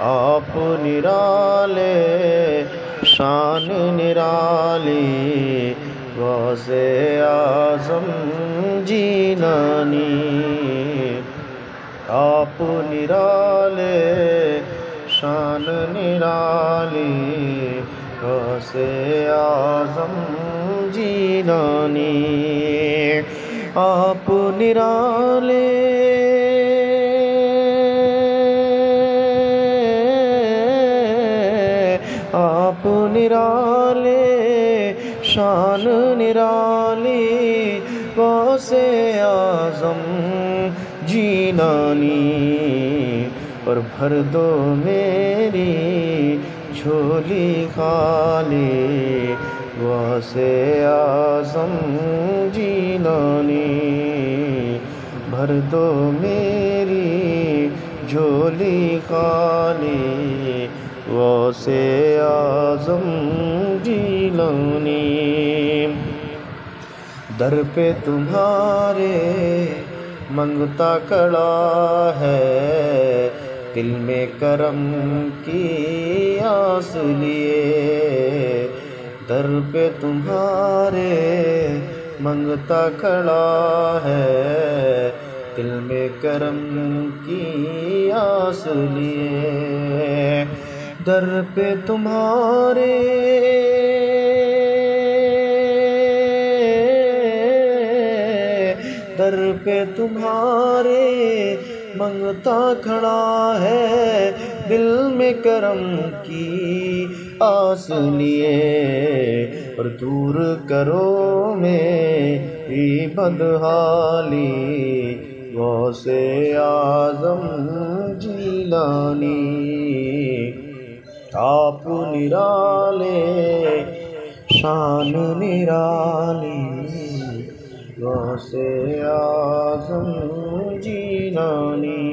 آپ نرالے شان نرالی غوث اعظم جیلانی آپ نرالے شان نرالی غوث اعظم جیلانی آپ نرالے آپ نرالے شان نرالی غوث اعظم جیلانی اور بھر دو میری جھولی خالی غوث اعظم جیلانی بھر دو میری جھولی خالی غوث اعظم جیلانی در پہ تمہارے منگتا کھڑا ہے دل میں کرم کی آس لیے در پہ تمہارے منگتا کھڑا ہے دل میں کرم کی آس لیے در پہ تمہارے در پہ تمہارے منگتا کھڑا ہے دل میں کرم کی آس لیے اور دور کرو میری بدحالی غوث اعظم جیلانی آپ نرالے شان نرالی غوث اعظم جیلانی